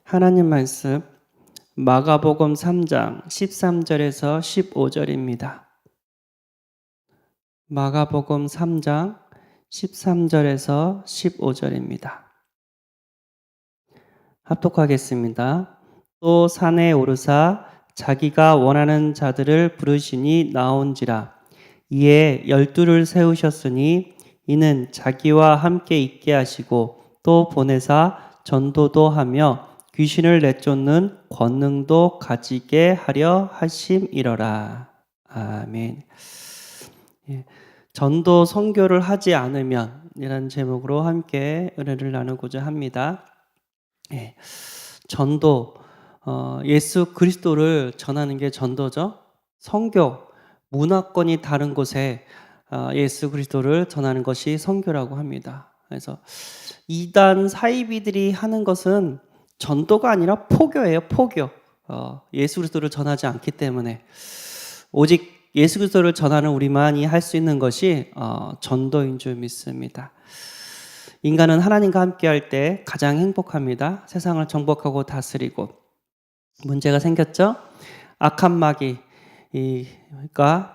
하나님 말씀 마가복음 3장 13절에서 15절입니다. 마가복음 3장 13절에서 15절입니다. 합독하겠습니다. 또 산에 오르사 자기가 원하는 자들을 부르시니 나온지라. 이에 12를 세우셨으니 이는 자기와 함께 있게 하시고 또 보내사 전도도 하며 귀신을 내쫓는 권능도 가지게 하려 하심이러라. 아멘. 전도 선교를 하지 않으면 이라는 제목으로 함께 은혜를 나누고자 합니다. 전도, 예수 그리스도를 전하는 게 전도죠. 선교, 문화권이 다른 곳에 예수 그리스도를 전하는 것이 선교라고 합니다. 그래서 이단 사이비들이 하는 것은 전도가 아니라 포교예요. 포교. 예수 그리스도를 전하지 않기 때문에 오직 예수 그리스도를 전하는 우리만이 할 수 있는 것이 전도인 줄 믿습니다. 인간은 하나님과 함께 할 때 가장 행복합니다. 세상을 정복하고 다스리고. 문제가 생겼죠? 악한 마귀가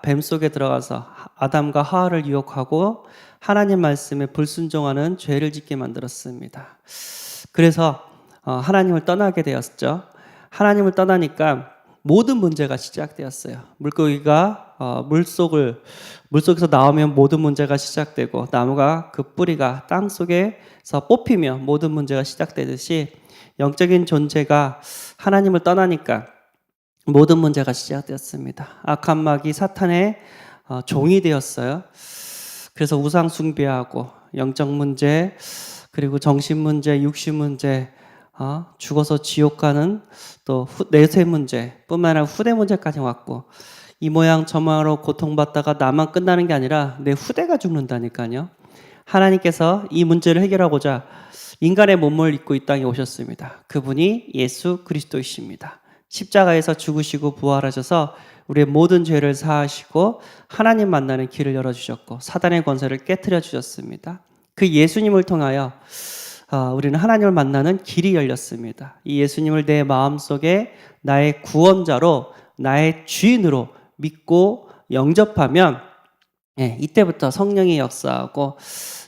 뱀 속에 들어가서 아담과 하와를 유혹하고 하나님 말씀에 불순종하는 죄를 짓게 만들었습니다. 그래서 하나님을 떠나게 되었죠. 하나님을 떠나니까 모든 문제가 시작되었어요. 물고기가 물속에서 나오면 모든 문제가 시작되고, 나무가 그 뿌리가 땅 속에서 뽑히면 모든 문제가 시작되듯이 영적인 존재가 하나님을 떠나니까 모든 문제가 시작되었습니다. 악한 마귀 사탄의 종이 되었어요. 그래서 우상 숭배하고 영적 문제, 그리고 정신 문제, 육신 문제, 죽어서 지옥 가는 또 내세 문제 뿐만 아니라 후대 문제까지 왔고, 이 모양 저 모양으로 고통받다가 나만 끝나는 게 아니라 내 후대가 죽는다니까요. 하나님께서 이 문제를 해결하고자 인간의 몸을 입고 이 땅에 오셨습니다. 그분이 예수 그리스도이십니다. 십자가에서 죽으시고 부활하셔서 우리의 모든 죄를 사하시고 하나님 만나는 길을 열어주셨고 사단의 권세를 깨트려 주셨습니다. 그 예수님을 통하여 우리는 하나님을 만나는 길이 열렸습니다. 이 예수님을 내 마음속에 나의 구원자로, 나의 주인으로 믿고 영접하면 이때부터 성령이 역사하고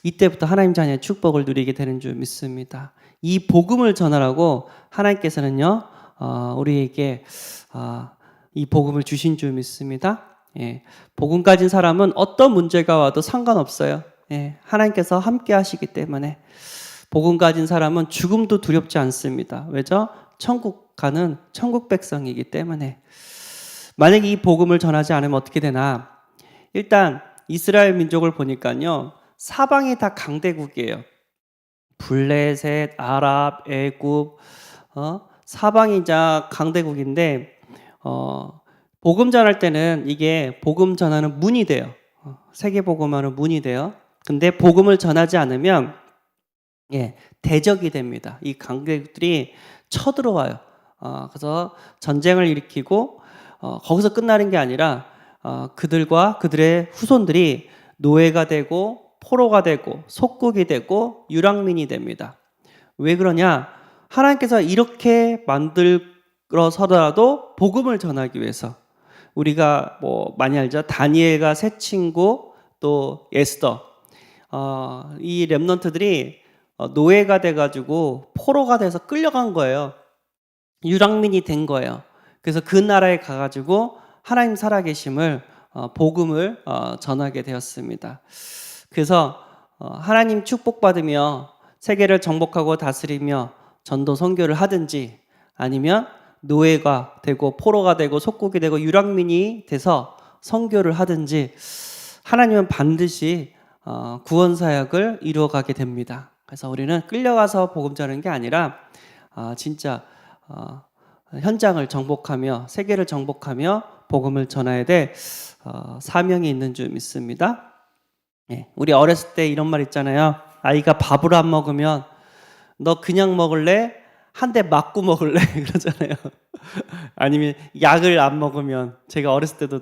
이때부터 하나님 자녀의 축복을 누리게 되는 줄 믿습니다. 이 복음을 전하라고 하나님께서는요, 우리에게 이 복음을 주신 줄 믿습니다. 복음 가진 사람은 어떤 문제가 와도 상관없어요. 하나님께서 함께 하시기 때문에 복음 가진 사람은 죽음도 두렵지 않습니다. 왜죠? 천국 가는 천국 백성이기 때문에. 만약에 이 복음을 전하지 않으면 어떻게 되나? 일단 이스라엘 민족을 보니까요, 사방이 다 강대국이에요. 블레셋, 아랍, 애굽, 사방이 다 강대국인데 복음 전할 때는 이게 복음 전하는 문이 돼요. 세계 복음하는 문이 돼요. 근데 복음을 전하지 않으면 대적이 됩니다. 이 강대국들이 쳐들어와요. 그래서 전쟁을 일으키고 거기서 끝나는 게 아니라 그들과 그들의 후손들이 노예가 되고 포로가 되고 속국이 되고 유랑민이 됩니다. 왜 그러냐? 하나님께서 이렇게 만들어서라도 복음을 전하기 위해서. 우리가 많이 알죠? 다니엘과 세 친구, 또 에스더, 이 렘넌트들이 노예가 돼가지고 포로가 돼서 끌려간 거예요. 유랑민이 된 거예요. 그래서 그 나라에 가가지고 하나님 살아계심을 복음을 전하게 되었습니다. 그래서 하나님 축복받으며 세계를 정복하고 다스리며 전도 선교를 하든지, 아니면 노예가 되고 포로가 되고 속국이 되고 유랑민이 돼서 선교를 하든지, 하나님은 반드시 구원 사역을 이루어가게 됩니다. 그래서 우리는 끌려가서 복음 전하는 게 아니라 진짜 현장을 정복하며 세계를 정복하며 복음을 전해야 될 사명이 있는 줄 믿습니다. 우리 어렸을 때 이런 말 있잖아요. 아이가 밥을 안 먹으면 너 그냥 먹을래? 한 대 맞고 먹을래? 그러잖아요. 아니면 약을 안 먹으면, 제가 어렸을 때도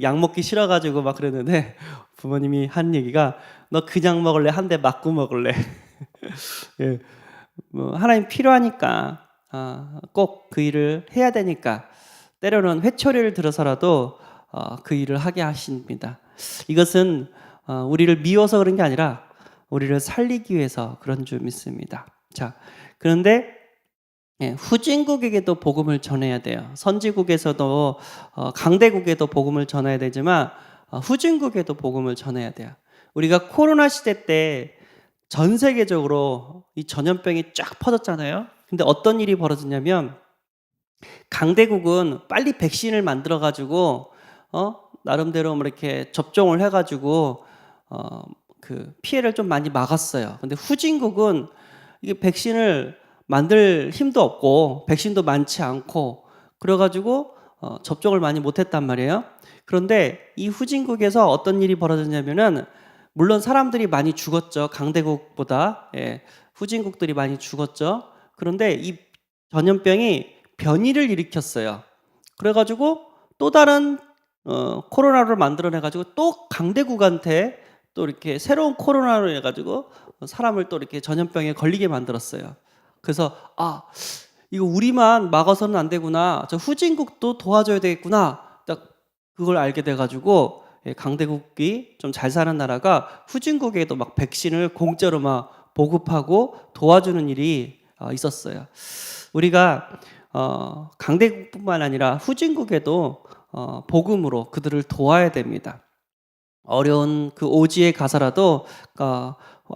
약 먹기 싫어가지고 막 그랬는데 부모님이 한 얘기가 너 그냥 먹을래? 한 대 맞고 먹을래? 하나님 필요하니까 꼭 그 일을 해야 되니까 때로는 회초리를 들어서라도 그 일을 하게 하십니다. 이것은 우리를 미워서 그런 게 아니라 우리를 살리기 위해서 그런 줄 믿습니다. 자, 그런데 후진국에게도 복음을 전해야 돼요. 선지국에서도 강대국에도 복음을 전해야 되지만 후진국에도 복음을 전해야 돼요. 우리가 코로나 시대 때 전 세계적으로 이 전염병이 쫙 퍼졌잖아요. 근데 어떤 일이 벌어졌냐면 강대국은 빨리 백신을 만들어 가지고 나름대로 이렇게 접종을 해 가지고 그 피해를 좀 많이 막았어요. 근데 후진국은 이게 백신을 만들 힘도 없고 백신도 많지 않고 그래 가지고 접종을 많이 못 했단 말이에요. 그런데 이 후진국에서 어떤 일이 벌어졌냐면은 물론 사람들이 많이 죽었죠. 강대국보다 후진국들이 많이 죽었죠. 그런데 이 전염병이 변이를 일으켰어요. 그래가지고 또 다른 코로나를 만들어내가지고 또 강대국한테 또 이렇게 새로운 코로나로 해가지고 사람을 또 이렇게 전염병에 걸리게 만들었어요. 그래서 이거 우리만 막아서는 안 되구나. 저 후진국도 도와줘야 되겠구나. 딱 그걸 알게 돼가지고 강대국이 좀 잘 사는 나라가 후진국에도 막 백신을 공짜로 막 보급하고 도와주는 일이 있었어요. 우리가 강대국뿐만 아니라 후진국에도 복음으로 그들을 도와야 됩니다. 어려운 그 오지에 가서라도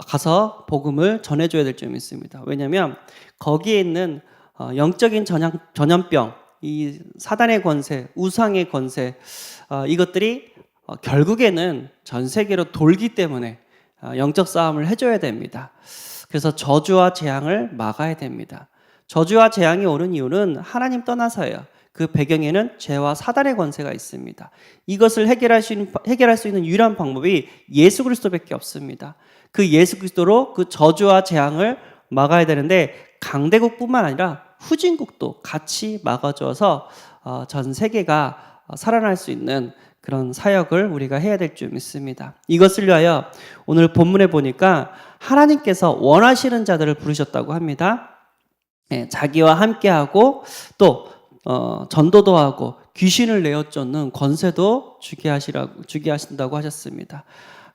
가서 복음을 전해줘야 될 점이 있습니다. 왜냐하면 거기에 있는 영적인 전염병, 이 사단의 권세, 우상의 권세, 이것들이 결국에는 전 세계로 돌기 때문에 영적 싸움을 해줘야 됩니다. 그래서 저주와 재앙을 막아야 됩니다. 저주와 재앙이 오는 이유는 하나님 떠나서예요. 그 배경에는 죄와 사단의 권세가 있습니다. 이것을 해결할 수 있는 유일한 방법이 예수 그리스도밖에 없습니다. 그 예수 그리스도로 그 저주와 재앙을 막아야 되는데 강대국뿐만 아니라 후진국도 같이 막아줘서 전 세계가 살아날 수 있는 그런 사역을 우리가 해야 될 줄 믿습니다. 이것을 위하여 오늘 본문에 보니까 하나님께서 원하시는 자들을 부르셨다고 합니다. 자기와 함께하고 또 전도도 하고 귀신을 내어 쫓는 권세도 주게 하신다고 하셨습니다.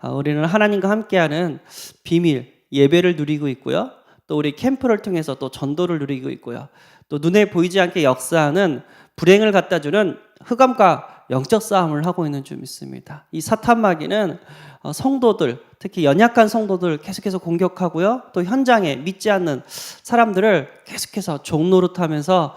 우리는 하나님과 함께하는 비밀 예배를 누리고 있고요. 또 우리 캠프를 통해서 또 전도를 누리고 있고요. 또 눈에 보이지 않게 역사하는 불행을 갖다 주는 흑암과 영적 싸움을 하고 있는 줄 믿습니다. 이 사탄 마귀는 성도들, 특히 연약한 성도들 계속해서 공격하고요. 또 현장에 믿지 않는 사람들을 계속해서 종노릇하면서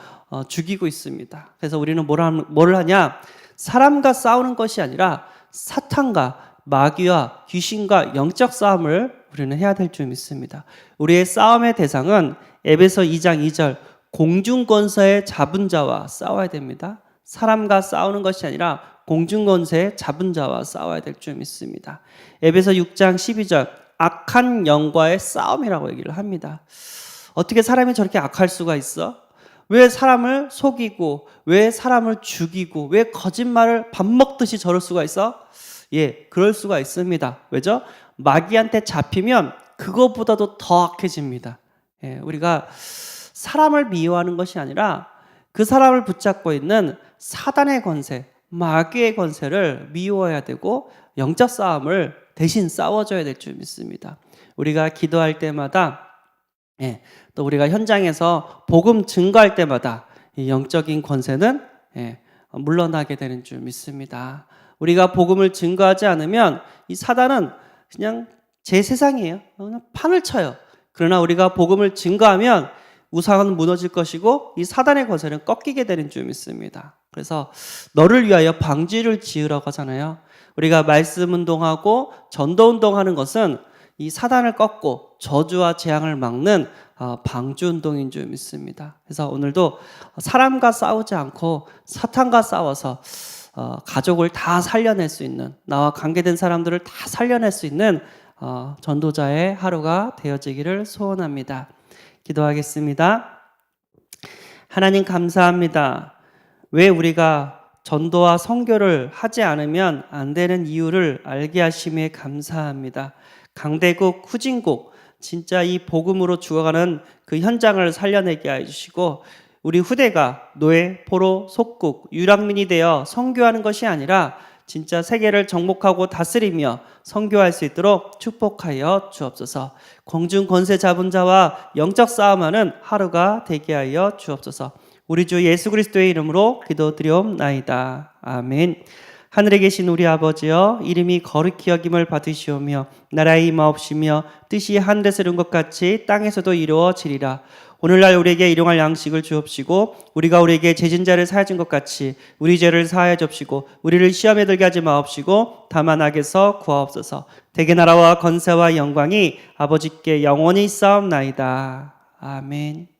죽이고 있습니다. 그래서 우리는 뭘 하냐? 사람과 싸우는 것이 아니라 사탄과 마귀와 귀신과 영적 싸움을 우리는 해야 될 줄 믿습니다. 우리의 싸움의 대상은 에베소 2장 2절 공중권세의 잡은 자와 싸워야 됩니다. 사람과 싸우는 것이 아니라 공중권세의 잡은 자와 싸워야 될 줄 믿습니다. 에베소 6장 12절 악한 영과의 싸움이라고 얘기를 합니다. 어떻게 사람이 저렇게 악할 수가 있어? 왜 사람을 속이고 왜 사람을 죽이고 왜 거짓말을 밥 먹듯이 저럴 수가 있어? 그럴 수가 있습니다. 왜죠? 마귀한테 잡히면 그것보다도 더 악해집니다. 우리가 사람을 미워하는 것이 아니라 그 사람을 붙잡고 있는 사단의 권세, 마귀의 권세를 미워해야 되고 영적 싸움을 대신 싸워줘야 될 줄 믿습니다. 우리가 기도할 때마다 또 우리가 현장에서 복음 증거할 때마다 이 영적인 권세는 물러나게 되는 줄 믿습니다. 우리가 복음을 증거하지 않으면 이 사단은 그냥 제 세상이에요. 그냥 판을 쳐요. 그러나 우리가 복음을 증거하면 우상은 무너질 것이고 이 사단의 권세는 꺾이게 되는 줄 믿습니다. 그래서 너를 위하여 방주를 지으라고 하잖아요. 우리가 말씀 운동하고 전도 운동하는 것은 이 사단을 꺾고 저주와 재앙을 막는 방주 운동인 줄 믿습니다. 그래서 오늘도 사람과 싸우지 않고 사탄과 싸워서 가족을 다 살려낼 수 있는, 나와 관계된 사람들을 다 살려낼 수 있는 전도자의 하루가 되어지기를 소원합니다. 기도하겠습니다. 하나님 감사합니다. 왜 우리가 전도와 선교를 하지 않으면 안 되는 이유를 알게 하심에 감사합니다. 강대국, 후진국, 진짜 이 복음으로 죽어가는 그 현장을 살려내게 해주시고 우리 후대가 노예, 포로, 속국, 유랑민이 되어 선교하는 것이 아니라 진짜 세계를 정복하고 다스리며 선교할 수 있도록 축복하여 주옵소서. 공중 권세 잡은 자와 영적 싸움하는 하루가 되게 하여 주옵소서. 우리 주 예수 그리스도의 이름으로 기도드리옵나이다. 아멘. 하늘에 계신 우리 아버지여, 이름이 거룩히 여김을 받으시오며 나라의 임하옵시며 뜻이 하늘에서 이룬 것 같이 땅에서도 이루어지리라. 오늘날 우리에게 일용할 양식을 주옵시고 우리가 우리에게 죄진 자를 사하여 준 것 같이 우리 죄를 사하여 줍시고 우리를 시험에 들게 하지 마옵시고 다만 악에서 구하옵소서. 대개 나라와 건세와 영광이 아버지께 영원히 있사옵나이다. 아멘.